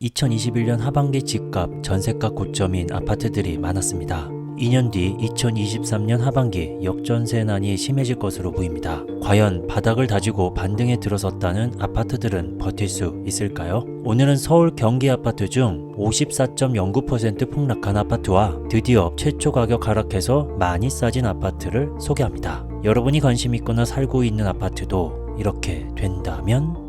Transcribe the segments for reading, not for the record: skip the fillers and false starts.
2021년 하반기 집값, 전세가 고점인 아파트들이 많았습니다. 2년 뒤 2023년 하반기 역전세난이 심해질 것으로 보입니다. 과연 바닥을 다지고 반등에 들어섰다는 아파트들은 버틸 수 있을까요? 오늘은 서울 경기 아파트 중 54.09% 폭락한 아파트와 드디어 최초 가격 하락해서 많이 싸진 아파트를 소개합니다. 여러분이 관심 있거나 살고 있는 아파트도 이렇게 된다면?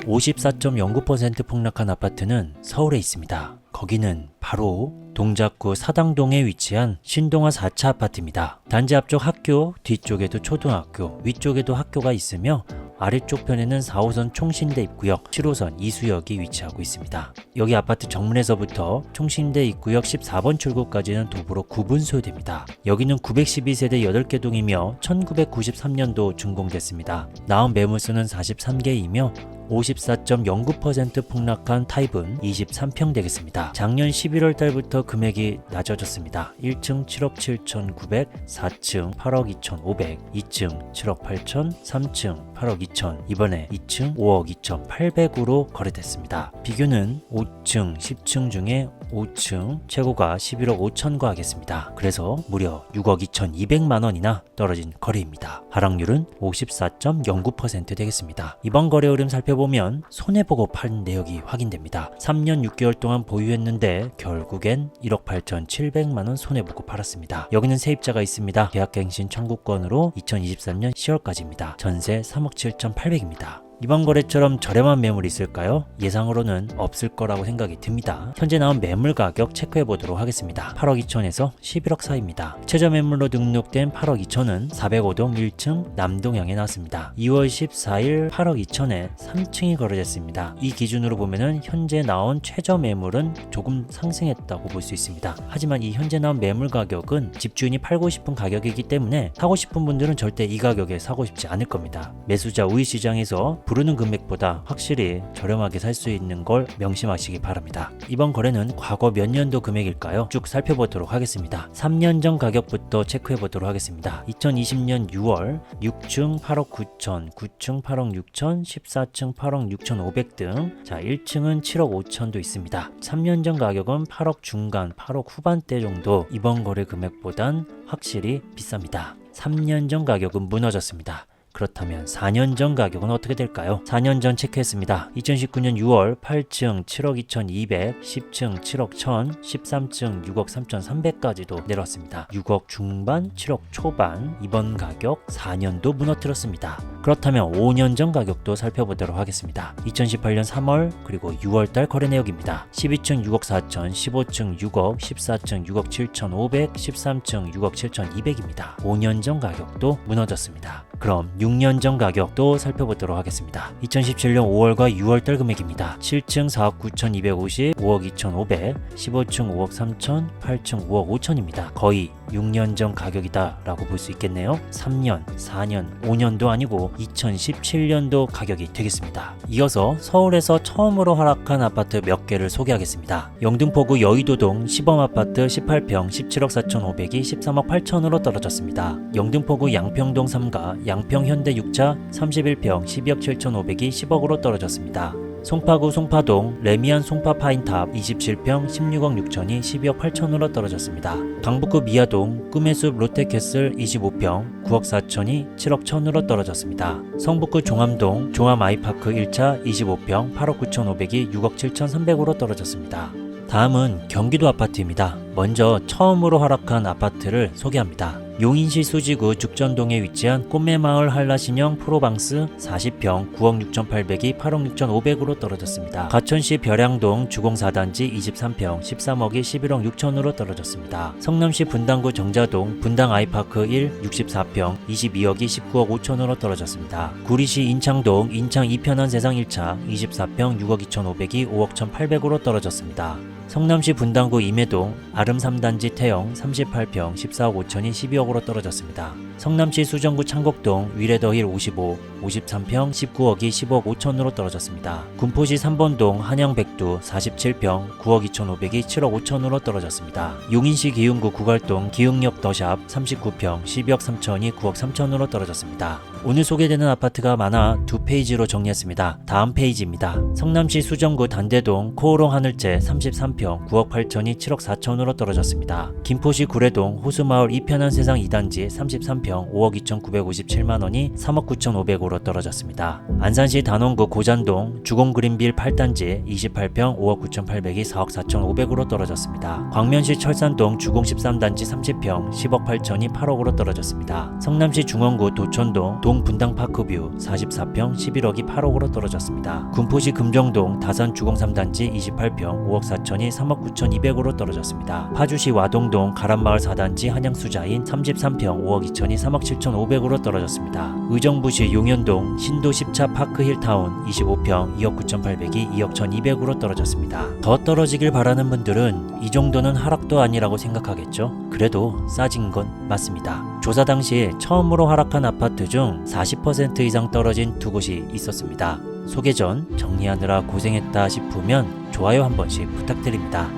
(54.09% 폭락한 아파트는 서울에 있습니다. 거기는 바로 동작구 사당동에 위치한 신동아 4차 아파트입니다. 단지 앞쪽 학교, 뒤쪽에도 초등학교, 위쪽에도 학교가 있으며 아래쪽 편에는 4호선 총신대 입구역, 7호선 이수역이 위치하고 있습니다. 여기 아파트 정문에서부터 총신대 입구역 14번 출구까지는 도보로 9분 소요됩니다. 여기는 912세대 8개 동이며 1993년도 준공됐습니다. 나온 매물수는 43개이며 54.09% 폭락한 타입은 23평 되겠습니다. 작년 11월 달부터 금액이 낮아졌습니다. 1층 7억 7,900, 4층 8억 2,500, 2층 7억 8천, 3층 8억 2천, 이번에 2층 5억 2,800으로 거래됐습니다. 비교는 5층, 10층 중에 5층 최고가 11억 5천과 하겠습니다. 그래서 무려 6억 2,200만 원이나 떨어진 거래입니다. 하락률은 54.09% 되겠습니다. 이번 거래 흐름 살펴보면 손해보고 판 내역이 확인됩니다. 3년 6개월 동안 보유했는데 결국엔 1억 8,700만 원 손해보고 팔았습니다. 여기는 세입자가 있습니다. 계약갱신 청구권으로 2023년 10월까지입니다. 전세 3억 7,800입니다. 이번 거래처럼 저렴한 매물이 있을까요? 예상으로는 없을 거라고 생각이 듭니다. 현재 나온 매물 가격 체크해 보도록 하겠습니다. 8억 2천에서 11억 사이입니다. 최저 매물로 등록된 8억 2천은 405동 1층 남동향에 나왔습니다. 2월 14일 8억 2천에 3층이 거래됐습니다. 이 기준으로 보면은 현재 나온 최저 매물은 조금 상승했다고 볼 수 있습니다. 하지만 이 현재 나온 매물 가격은 집주인이 팔고 싶은 가격이기 때문에 사고 싶은 분들은 절대 이 가격에 사고 싶지 않을 겁니다. 매수자 우위 시장에서 부르는 금액보다 확실히 저렴하게 살 수 있는 걸 명심하시기 바랍니다. 이번 거래는 과거 몇 년도 금액일까요? 쭉 살펴보도록 하겠습니다. 3년 전 가격부터 체크해 보도록 하겠습니다. 2020년 6월 6층 8억 9천, 9층 8억 6천, 14층 8억 6천 5백 등, 자 1층은 7억 5천도 있습니다. 3년 전 가격은 8억 중간, 8억 후반대 정도, 이번 거래 금액보단 확실히 비쌉니다. 3년 전 가격은 무너졌습니다. 그렇다면 4년 전 가격은 어떻게 될까요? 4년 전 체크했습니다. 2019년 6월 8층 7억 2,200, 10층 7억 1,000, 13층 6억 3,300까지도 내려왔습니다. 6억 중반, 7억 초반, 이번 가격 4년도 무너뜨렸습니다. 그렇다면 5년 전 가격도 살펴보도록 하겠습니다. 2018년 3월 그리고 6월달 거래 내역입니다. 12층 6억 4천, 15층 6억, 14층 6억 7,500, 13층 6억 7,200입니다. 5년 전 가격도 무너졌습니다. 그럼 6년 전 가격도 살펴보도록 하겠습니다. 2017년 5월과 6월달 금액입니다. 7층 4억 9,250, 5억 2,500, 15층 5억 3천, 8층 5억 5천입니다. 거의 6년 전 가격이다 라고 볼 수 있겠네요. 3년, 4년, 5년도 아니고 2017년도 가격이 되겠습니다. 이어서 서울에서 처음으로 하락한 아파트 몇 개를 소개하겠습니다. 영등포구 여의도동 시범아파트 18평 17억 4,500이 13억 8천으로 떨어졌습니다. 영등포구 양평동 3가 양평현대 6차 31평 12억 7,500이 10억으로 떨어졌습니다. 송파구 송파동 레미안 송파파인탑 27평 16억 6천이 12억 8천으로 떨어졌습니다. 강북구 미아동 꿈의숲 롯데캐슬 25평 9억 4천이 7억 1천으로 떨어졌습니다. 성북구 종암동 종암아이파크 1차 25평 8억 9,500이 6억 7,300으로 떨어졌습니다. 다음은 경기도 아파트입니다. 먼저 처음으로 하락한 아파트를 소개합니다. 용인시 수지구 죽전동에 위치한 꽃매마을 한라신형 프로방스 40평 9억 6,800이 8억 6,500으로 떨어졌습니다. 가천시 벼량동 주공 4단지 23평 13억이 11억 6천으로 떨어졌습니다. 성남시 분당구 정자동 분당 아이파크 1 64평 22억이 19억 5천으로 떨어졌습니다. 구리시 인창동 인창 이편한 세상 1차 24평 6억 2,500이 5억 1,800으로 떨어졌습니다. 성남시 분당구 임해동 아름 3단지 태영 38평 14억 5천이 12억으로 떨어졌습니다. 성남시 수정구 창곡동 위레더힐 55 53평 19억이 10억 5천으로 떨어졌습니다. 군포시 3번동 한양백두 47평 9억 2,500이 7억 5천으로 떨어졌습니다. 용인시 기흥구 구갈동 기흥역 더샵 39평 12억 3천이 9억 3천으로 떨어졌습니다. 오늘 소개되는 아파트가 많아 두 페이지로 정리했습니다. 다음 페이지입니다. 성남시 수정구 단대동 코오롱 하늘재 33평 9억 8천이 7억 4천으로 떨어졌습니다. 김포시 구례동 호수마을 이편한 세상 2단지 33평 5억 2,957만원이 3억 9,500으로 떨어졌습니다. 안산시 단원구 고잔동 주공 그린빌 8단지 28평 5억 9,800이 4억 4,500으로 떨어졌습니다. 광면시 철산동 주공 13단지 30평 10억 8천이 8억으로 떨어졌습니다. 성남시 중원구 도천동 동분당파크뷰 44평 11억이 8억으로 떨어졌습니다. 군포시 금정동 다산 주공 3단지 28평 5억 4천이 3억 9,200으로 떨어졌습니다. 파주시 와동동 가란마을 4단지 한양수자인 33평 5억 2천이 3억 7,500으로 떨어졌습니다. 의정부시 용현동 신도 10차 파크힐타운 25평 2억 9,800이 2억 1,200으로 떨어졌습니다. 더 떨어지길 바라는 분들은 이 정도는 하락도 아니라고 생각하겠죠? 그래도 싸진 건 맞습니다. 조사 당시 처음으로 하락한 아파트 중 40% 이상 떨어진 두 곳이 있었습니다. 소개 전 정리하느라 고생했다 싶으면 좋아요 한 번씩 부탁드립니다.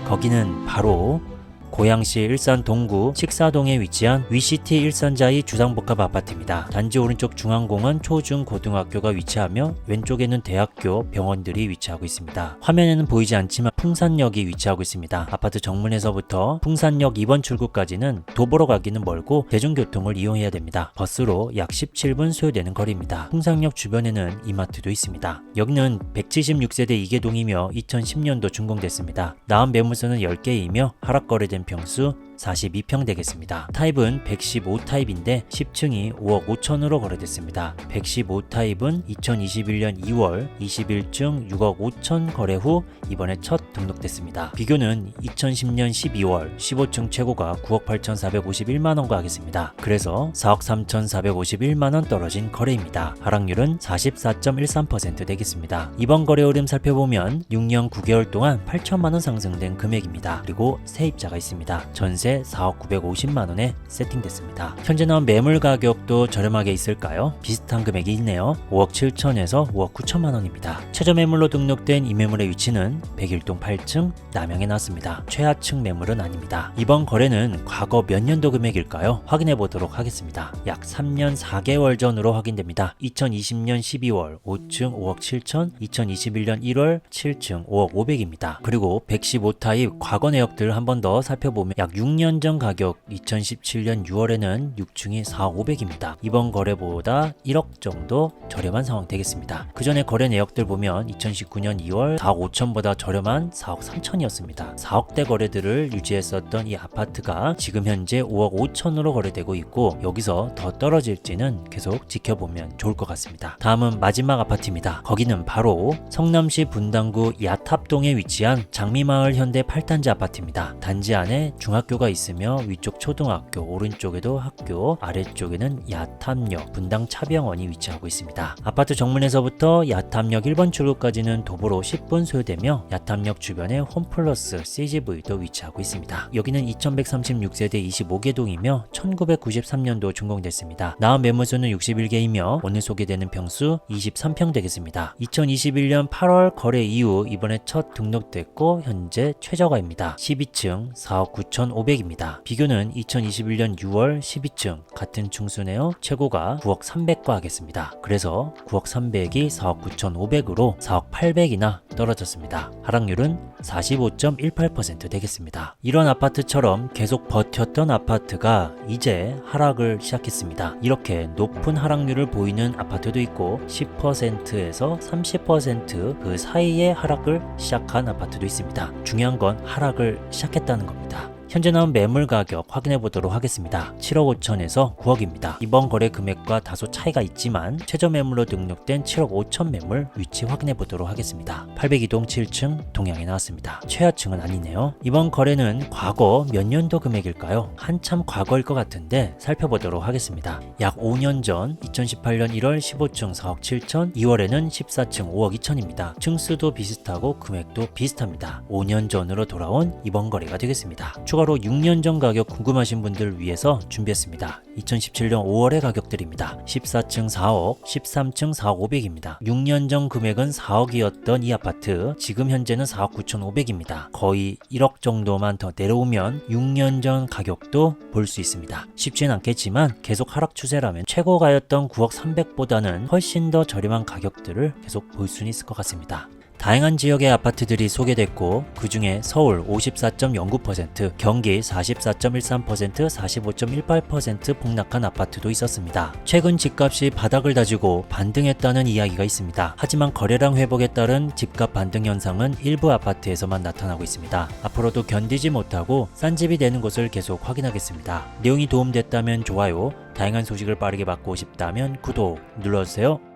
거기는 바로 고양시 일산 동구 식사동에 위치한 위시티 일산자이 주상복합 아파트입니다. 단지 오른쪽 중앙공원 초중고등학교가 위치하며 왼쪽에는 대학교, 병원들이 위치하고 있습니다. 화면에는 보이지 않지만 풍산역이 위치하고 있습니다. 아파트 정문에서부터 풍산역 2번 출구까지는 도보로 가기는 멀고 대중교통을 이용해야 됩니다. 버스로 약 17분 소요되는 거리입니다. 풍산역 주변에는 이마트도 있습니다. 여기는 176세대 이계동이며 2010년도 준공됐습니다. 나온 매물수는 10개이며 하락 거래된 평수 42평 되겠습니다. 타입은 115 타입인데 10층이 5억 5천으로 거래됐습니다. 115 타입은 2021년 2월 21층 6억 5천 거래 후 이번에 첫 등록됐습니다. 비교는 2010년 12월 15층 최고가 9억 8,451만원과 하겠습니다. 그래서 4억 3,451만원 떨어진 거래입니다. 하락률은 44.13% 되겠습니다. 이번 거래 흐름 살펴보면 6년 9개월 동안 8천만원 상승된 금액입니다. 그리고 세입자가 있습니다. 전세 4억 950만원에 세팅됐습니다. 현재 나온 매물 가격도 저렴하게 있을까요? 비슷한 금액이 있네요. 5억 7천에서 5억 9천만원입니다. 최저 매물로 등록된 이 매물의 위치는 101동 8층 남양에 나왔습니다. 최하층 매물은 아닙니다. 이번 거래는 과거 몇 년도 금액일까요? 확인해 보도록 하겠습니다. 약 3년 4개월 전으로 확인됩니다. 2020년 12월 5층 5억 7천, 2021년 1월 7층 5억 500입니다. 그리고 115 타입 과거 내역들 한 번 더 살펴보면 약 6년 전 가격 2017년 6월에는 6층이 4억 500입니다. 이번 거래보다 1억 정도 저렴한 상황 되겠습니다. 그 전에 거래 내역들 보면 2019년 2월 4억 5천보다 저렴한 4억 3천이었습니다. 4억대 거래들을 유지했었던 이 아파트가 지금 현재 5억 5천으로 거래되고 있고 여기서 더 떨어질지는 계속 지켜보면 좋을 것 같습니다. 다음은 마지막 아파트입니다. 거기는 바로 성남시 분당구 야탑동에 위치한 장미마을 현대 8단지 아파트입니다. 단지 안에 중학교가 있으며 위쪽 초등학교, 오른쪽에도 학교, 아래쪽에는 야탐역, 분당 차병원이 위치하고 있습니다. 아파트 정문에서부터 야탐역 1번 출구까지는 도보로 10분 소요되며 야탐역 주변에 홈플러스 CGV도 위치하고 있습니다. 여기는 2136세대 25개동이며 1993년도 준공됐습니다. 나온 매물수는 61개이며 오늘 소개되는 평수 23평 되겠습니다. 2021년 8월 거래 이후 이번에 첫 등록됐고 현재 최저가입니다. 12층 4억 9,500입니다. 비교는 2021년 6월 12층 같은 층수네요. 최고가 9억 300과 하겠습니다. 그래서 9억 300이 4억 9,500으로 4억 800이나 떨어졌습니다. 하락률은 45.18% 되겠습니다. 이런 아파트처럼 계속 버텼던 아파트가 이제 하락을 시작했습니다. 이렇게 높은 하락률을 보이는 아파트도 있고 10%에서 30% 그 사이에 하락을 시작한 아파트도 있습니다. 중요한 건 하락을 시작했다는 겁니다. 현재 나온 매물 가격 확인해 보도록 하겠습니다. 7억 5천에서 9억입니다. 이번 거래 금액과 다소 차이가 있지만 최저 매물로 등록된 7억 5천 매물 위치 확인해 보도록 하겠습니다. 802동 7층 동향에 나왔습니다. 최하층은 아니네요. 이번 거래는 과거 몇 년도 금액일까요? 한참 과거일 것 같은데 살펴보도록 하겠습니다. 약 5년 전 2018년 1월 15층 4억 7천, 2월에는 14층 5억 2천입니다. 층수도 비슷하고 금액도 비슷합니다. 5년 전으로 돌아온 이번 거래가 되겠습니다. 추가로 6년 전 가격 궁금하신 분들 위해서 준비했습니다. 2017년 5월의 가격들입니다. 14층 4억, 13층 4억 5백입니다. 6년 전 금액은 4억이었던 이 아파트, 지금 현재는 4억 9,500입니다. 거의 1억 정도만 더 내려오면 6년 전 가격도 볼 수 있습니다. 쉽지는 않겠지만 계속 하락 추세라면 최고가였던 9억 300보다는 훨씬 더 저렴한 가격들을 계속 볼 수는 있을 것 같습니다. 다양한 지역의 아파트들이 소개됐고 그 중에 서울 54.09%, 경기 44.13%, 45.18% 폭락한 아파트도 있었습니다. 최근 집값이 바닥을 다지고 반등했다는 이야기가 있습니다. 하지만 거래량 회복에 따른 집값 반등 현상은 일부 아파트에서만 나타나고 있습니다. 앞으로도 견디지 못하고 싼 집이 되는 것을 계속 확인하겠습니다. 내용이 도움됐다면 좋아요, 다양한 소식을 빠르게 받고 싶다면 구독 눌러주세요.